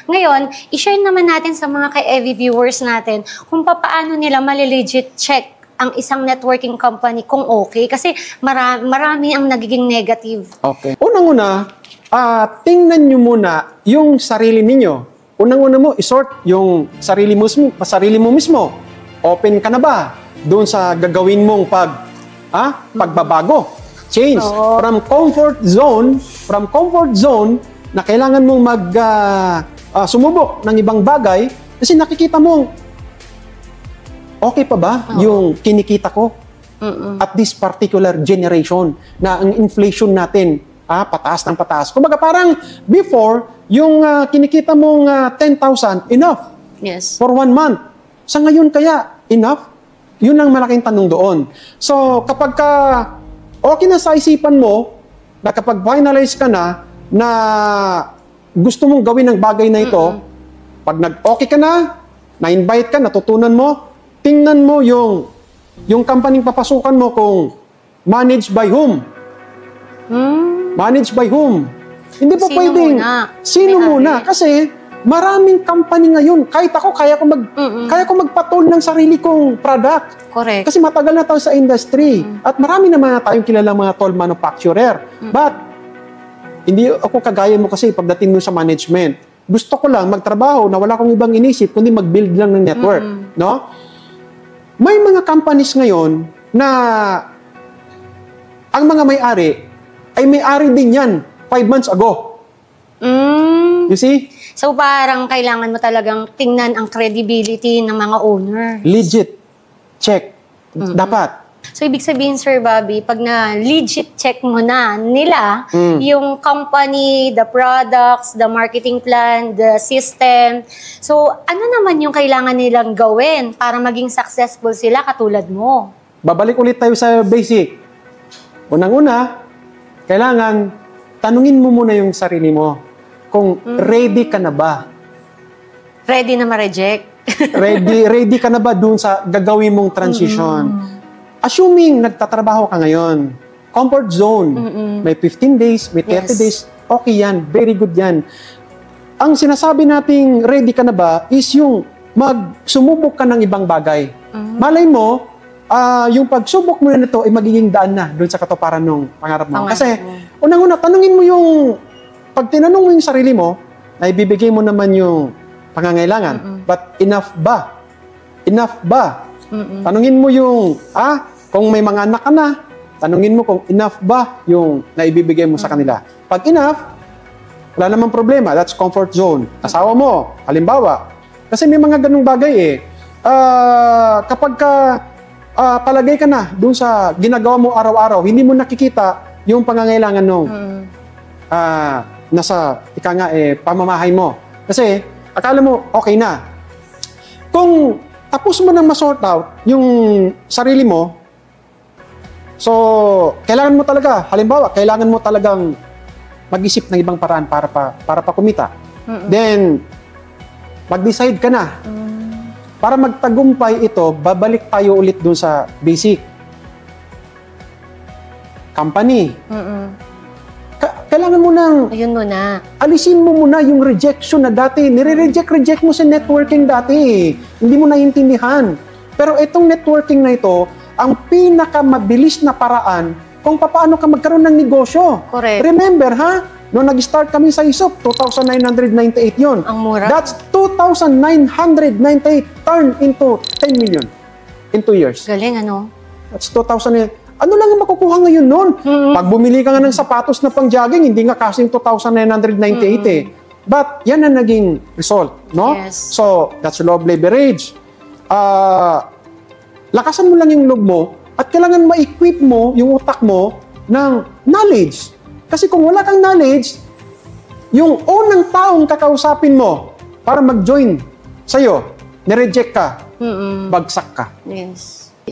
Ngayon, i-share naman natin sa mga ka-EV viewers natin kung paano nila mali-legit check ang isang networking company kung okay. Kasi marami ang nagiging negative. Okay. Unang-una, tingnan nyo muna yung sarili ninyo. Unang-una mo, isort yung sarili mo mismo. Open ka na ba doon sa gagawin mong pagbabago? Change from comfort zone na kailangan mong sumubok ng ibang bagay kasi nakikita mo, okay pa ba yung kinikita ko at this particular generation na ang inflation natin pataas ng pataas. Kumbaga parang before, yung kinikita mong 10,000, enough for 1 month. Sa ngayon kaya, enough? Yun ang malaking tanong doon. So kapag okay na sa isipan mo na kapag finalize ka na gusto mong gawin ang bagay na ito, pag nag-okay ka na-invite ka, natutunan mo, tingnan mo yung company papasukan mo kung managed by whom. Managed by whom. Hindi pa pwedeng sino muna. Kasi maraming company ngayon. Kahit ako, kaya ko magpatol ng sarili kong product. Correct. Kasi matagal na tayo sa industry. At marami naman tayong kilalang mga toll manufacturer. But, hindi ako kagaya mo kasi pagdating mo sa management. Gusto ko lang magtrabaho na wala akong ibang inisip, kundi mag-build lang ng network. No? May mga companies ngayon na ang mga may-ari ay may-ari din yan 5 months ago. You see? So parang kailangan mo talagang tingnan ang credibility ng mga owner. Legit. Check. Dapat. So ibig sabihin, Sir Bobby, pag na-legit check mo na nila yung company, the products, the marketing plan, the system. So ano naman yung kailangan nilang gawin para maging successful sila katulad mo? Babalik ulit tayo sa basic. Unang-una, kailangan tanungin mo muna yung sarili mo kung ready ka na ba. Ready na ma-reject? ready ka na ba dun sa gagawin mong transition? Assuming nagtatrabaho ka ngayon, comfort zone, may 15 days, may 30 days, okay yan, very good yan. Ang sinasabi nating ready ka na ba is yung magsumubok ka ng ibang bagay. Malay mo, yung pagsubok mo na ito ay magiging daan na doon sa katuparan ng pangarap mo. Kasi, unang-una, tanungin mo pag tinanong mo yung sarili mo, na ibibigay mo naman yung pangangailangan. But enough ba? Enough ba? Tanungin mo kung may mga anak ka na, tanungin mo kung enough ba yung naibibigay mo sa kanila. Pag enough, wala namang problema. That's comfort zone. Asawa mo, halimbawa. Kasi may mga ganung bagay kapag palagay ka na dun sa ginagawa mo araw-araw, hindi mo nakikita yung pangangailangan nung nasa pamamahay mo. Kasi akala mo okay na. Kung tapos mo nang ma-sort out yung sarili mo, so kailangan mo talaga, halimbawa, kailangan mo talagang mag-isip ng ibang paraan para pa kumita. Then mag-decide ka na. Para magtagumpay ito, babalik tayo ulit dun sa basic. Company. Kailangan mo nang alisin mo muna yung rejection na dati. Nire-reject mo sa networking dati. Hindi mo naiintindihan. Pero itong networking na ito, ang pinakamabilis na paraan kung paano ka magkaroon ng negosyo. Correct. Remember, noong nag-start kami sa ISOP, 2,998 yun. Ang mura. That's 2,998 turned into 10 million in 2 years. Galing, ano? That's 2,000. Ano lang ang makukuha ngayon nun? Pag bumili ka nga ng sapatos na pang-jogging, hindi nga kasing 2,998 But yan ang naging result, no? Yes. So, that's love leverage. Lakasan mo lang yung loob mo at kailangan ma-equip mo yung utak mo ng knowledge. Kasi kung wala kang knowledge, yung unang taong kakausapin mo para mag-join sa'yo, nireject ka, bagsak ka. Yes.